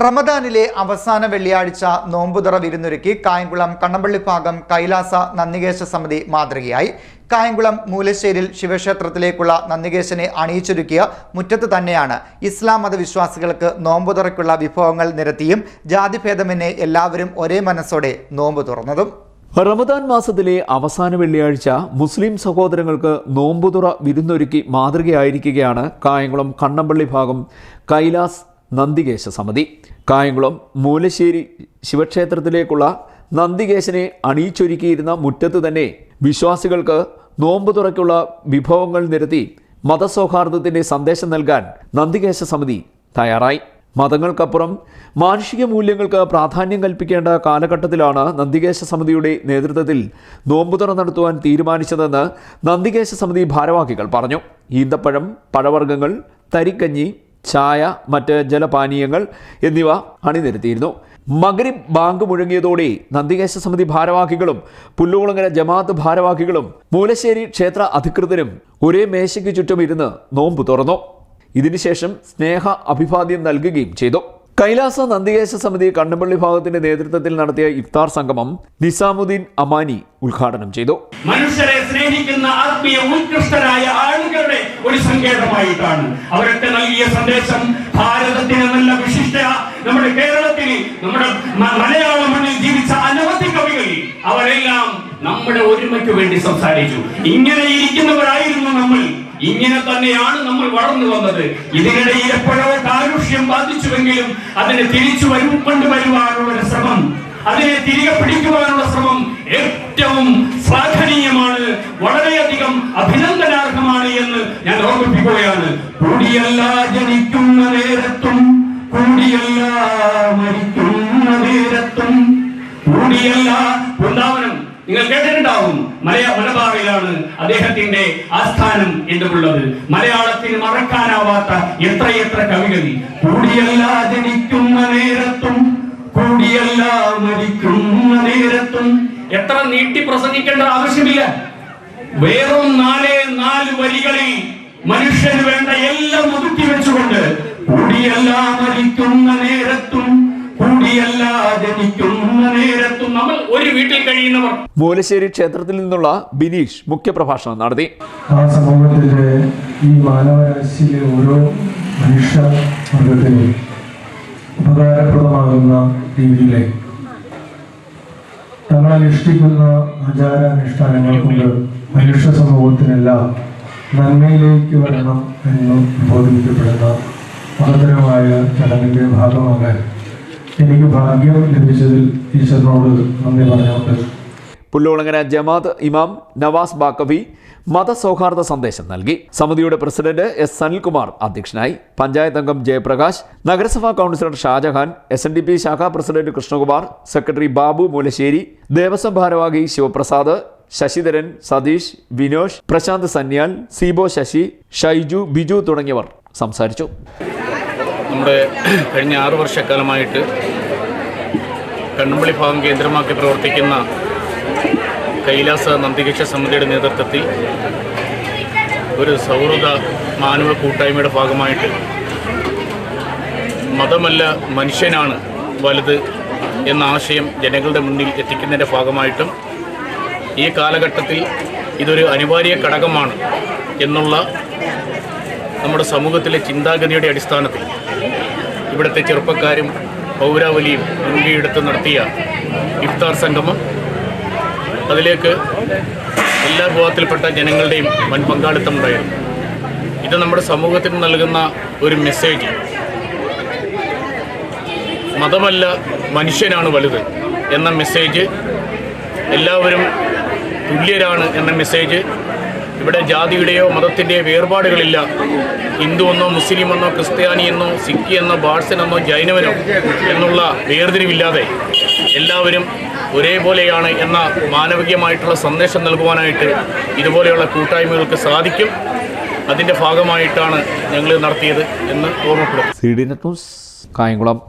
റമദാനിലെ അവസാന വെള്ളിയാഴ്ച നോമ്പുതുറ വിരുന്നൊരുക്കി കായംകുളം കണ്ണമ്പള്ളി ഭാഗം കൈലാസ നന്ദികേശ സമിതി മാതൃകയായി. കായംകുളം മൂലശ്ശേരിൽ ശിവക്ഷേത്രത്തിലേക്കുള്ള നന്ദികേശനെ അണിയിച്ചൊരുക്കിയ മുറ്റത്ത് തന്നെയാണ് ഇസ്ലാം മതവിശ്വാസികൾക്ക് നോമ്പുതുറയ്ക്കുള്ള വിഭവങ്ങൾ നിരത്തിയും ജാതിഭേദമെന്നെ എല്ലാവരും ഒരേ മനസ്സോടെ നോമ്പ് തുറന്നതും. റമദാൻ മാസത്തിലെ അവസാന വെള്ളിയാഴ്ച മുസ്ലിം സഹോദരങ്ങൾക്ക് നോമ്പുതുറ വിരുന്നൊരുക്കി മാതൃകയായിരിക്കുകയാണ് കായംകുളം കണ്ണമ്പള്ളി ഭാഗം കൈലാസ് നന്ദികേശ സമിതി. കായംകുളം മൂലശ്ശേരി ശിവക്ഷേത്രത്തിലേക്കുള്ള നന്ദികേശനെ അണിയിച്ചൊരുക്കിയിരുന്ന മുറ്റത്ത് തന്നെ വിശ്വാസികൾക്ക് നോമ്പ് തുറയ്ക്കുള്ള വിഭവങ്ങൾ നിരത്തി മതസൗഹാർദ്ദത്തിന്റെ സന്ദേശം നൽകാൻ നന്ദികേശ സമിതി തയ്യാറായി. മതങ്ങൾക്കപ്പുറം മാനുഷിക മൂല്യങ്ങൾക്ക് പ്രാധാന്യം കൽപ്പിക്കേണ്ട കാലഘട്ടത്തിലാണ് നന്ദികേശ സമിതിയുടെ നേതൃത്വത്തിൽ നോമ്പുതുറ നടത്തുവാൻ തീരുമാനിച്ചതെന്ന് നന്ദികേശ സമിതി ഭാരവാഹികൾ പറഞ്ഞു. ഈന്തപ്പഴം, പഴവർഗ്ഗങ്ങൾ, തരിക്കഞ്ഞി, ചായ, മറ്റ് ജലപാനീയങ്ങൾ എന്നിവ അണിനിരത്തിയിരുന്നു. മഗ്രിബ് ബാങ്ക് മുഴങ്ങിയതോടെ നന്ദികേശ സമിതി ഭാരവാഹികളും പുല്ലുകുളങ്ങര ജമാഅത്ത് ഭാരവാഹികളും മൂലശ്ശേരി ക്ഷേത്ര അധികൃതരും ഒരേ മേശയ്ക്ക് ചുറ്റും ഇരുന്ന് നോമ്പ് തുറന്നു. ഇതിനുശേഷം സ്നേഹ അഭിവാദ്യം നൽകുകയും ചെയ്തു. കൈലാസ നന്ദികേശ സമിതി കണ്ണമ്പള്ളി ഭാഗത്തിന്റെ നേതൃത്വത്തിൽ നടത്തിയ ഇഫ്താർ സംഗമം നിസാമുദ്ദീൻ അമാനി ഉദ്ഘാടനം ചെയ്തു. മനുഷ്യരെ സ്നേഹിക്കുന്ന ആത്മീയ ഉത്കൃഷ്ടരായ ആളുകളുടെ ഒരു സങ്കേതമായിട്ടാണ് അവരൊക്കെ നൽകിയ സന്ദേശം. ഭാരതത്തിന് നല്ല വിശിഷ്ട നമ്മുടെ കേരളത്തിന്, നമ്മുടെ മലയാള മണ്ണിൽ ജീവിച്ച അനവധി കവികൾ അവരെല്ലാം നമ്മുടെ ഒരുമയ്ക്ക് വേണ്ടി സംസാരിച്ചു. ഇങ്ങനെ ഇരിക്കുന്നവരായിരുന്നു നമ്മൾ. ഇങ്ങനെ തന്നെയാണ് നമ്മൾ വളർന്നു വന്നത്. ഇതിനിടയിൽ എപ്പോഴോ കാലുഷ്യം ബാധിച്ചുവെങ്കിലും അതിനെ തിരിച്ചു കൊണ്ടുവരുവാനുള്ള ശ്രമം, അതിനെ തിരികെ പിടിക്കുവാനുള്ള ശ്രമം ഏറ്റവും ശ്ലാഘനീയമാണ്, വളരെയധികം അഭിനന്ദനാർഹമാണ് എന്ന് ഞാൻ ഓർമ്മിപ്പിക്കുകയാണ്. കൂടിയല്ല ജനിക്കുന്ന നേരത്തും, കൂടിയല്ല മരിക്കുന്ന നേരത്തും, കൂടിയല്ല വൃന്ദാവനം നിങ്ങൾ കേട്ടിട്ടുണ്ടാവും. മലബാറിലാണ് അദ്ദേഹത്തിന്റെ ആസ്ഥാനം എന്നുള്ളത്. മലയാളത്തിന് മറക്കാനാവാത്ത എത്രയെത്ര കവികൾ. കൂടിയല്ല ജനിക്കുന്ന നേരത്തും, കൂടിയല്ല മരിക്കുന്ന നേരത്തും. എത്ര നീട്ടി പ്രസംഗിക്കേണ്ട ആവശ്യമില്ല. വെറും 4 വരികളിൽ മനുഷ്യന് വേണ്ട എല്ലാം ഒതുക്കി വെച്ചുകൊണ്ട് കൂടിയല്ല മരിക്കുന്ന നേരത്തും, കൂടിയല്ല ജനിക്കുന്ന നേരത്തും നമ്മൾ ഒരു വീട്ടിൽ കഴിയുന്നവർ. മൂലശ്ശേരി ക്ഷേത്രത്തിൽ നിന്നുള്ള ബിനീഷ് മുഖ്യപ്രഭാഷണം നടത്തി. ആ സമൂഹത്തിലെ ഈ മാനവരാശിയിലെ ഓരോ മനുഷ്യവർഗത്തിനും ഉപകാരപ്രദമാകുന്ന രീതിയിലെ തങ്ങളനുഷ്ഠിക്കുന്ന ആചാരാനുഷ്ഠാനങ്ങൾ കൊണ്ട് മനുഷ്യ സമൂഹത്തിനെല്ലാം നന്മയിലേക്ക് വരണം എന്ന് ബോധിപ്പിക്കപ്പെടുന്ന മഹത്തരമായ ചടങ്ങിന്റെ ഭാഗമാകാൻ എനിക്ക് ഭാഗ്യം ലഭിച്ചതിൽ ഈശ്വരനോട് നന്ദി പറഞ്ഞുകൊണ്ട് പുല്ലുകുളങ്ങര ജമാഅത്ത് ഇമാം നവാസ് ബാക്കവി മതസൗഹാർദ്ദ സന്ദേശം നൽകി. സമിതിയുടെ പ്രസിഡന്റ് എസ് സനിൽകുമാർ അധ്യക്ഷനായി. പഞ്ചായത്ത് അംഗം ജയപ്രകാശ്, നഗരസഭാ കൗൺസിലർ ഷാജഹാൻ, SNDP ശാഖാ പ്രസിഡന്റ് കൃഷ്ണകുമാർ, സെക്രട്ടറി ബാബു മൂലശ്ശേരി, ദേവസ്വം ഭാരവാഹി ശിവപ്രസാദ്, ശശിധരൻ, സതീഷ്, വിനോഷ്, പ്രശാന്ത് സന്യാൽ, സീബോ ശശി, ഷൈജു, ബിജു തുടങ്ങിയവർ സംസാരിച്ചു. നമ്മുടെ കഴിഞ്ഞ 6 വർഷക്കാലമായിട്ട് കണ്ണമ്പള്ളി ഭാഗം കേന്ദ്രമാക്കി പ്രവർത്തിക്കുന്ന കൈലാസ നന്ദികേശ സമിതിയുടെ നേതൃത്വത്തിൽ ഒരു സൗഹൃദ മാനവ കൂട്ടായ്മയുടെ ഭാഗമായിട്ട് മതമല്ല മനുഷ്യനാണ് വലുത് എന്ന ആശയം ജനങ്ങളുടെ മുന്നിൽ എത്തിക്കുന്നതിൻ്റെ ഭാഗമായിട്ടും ഈ കാലഘട്ടത്തിൽ ഇതൊരു അനിവാര്യ ഘടകമാണ് എന്നുള്ള നമ്മുടെ സമൂഹത്തിലെ ചിന്താഗതിയുടെ അടിസ്ഥാനത്തിൽ ഇവിടുത്തെ ചെറുപ്പക്കാരും പൗരാവലിയും മുൻകൈയെടുത്ത് നടത്തിയ ഇഫ്താർ സംഗമം, അതിലേക്ക് എല്ലാ വിഭാഗത്തിൽപ്പെട്ട ജനങ്ങളുടെയും വൻ പങ്കാളിത്തം ഉണ്ടായിരുന്നു. ഇത് നമ്മുടെ സമൂഹത്തിന് നൽകുന്ന ഒരു മെസ്സേജ്, മതമല്ല മനുഷ്യനാണ് വലുത് എന്ന മെസ്സേജ്, എല്ലാവരും തുല്യരാണ് എന്ന മെസ്സേജ്. ഇവിടെ ജാതിയുടെയോ മതത്തിൻ്റെയോ വേർപാടുകളില്ല. ഹിന്ദുവെന്നോ മുസ്ലിമെന്നോ ക്രിസ്ത്യാനിയെന്നോ സിഖിയെന്നോ ബാഴ്സനെന്നോ ജൈനവനോ എന്നുള്ള വേർതിരിവില്ലാതെ എല്ലാവരും ഒരേപോലെയാണ് എന്ന മാനവികമായിട്ടുള്ള സന്ദേശം നൽകുവാനായിട്ട് ഇതുപോലെയുള്ള കൂട്ടായ്മകൾക്ക് സാധിക്കും. അതിൻ്റെ ഭാഗമായിട്ടാണ് ഞങ്ങൾ നടത്തിയത് എന്ന് ഓർമ്മപ്പെടും. CD net news, Kayamkulam.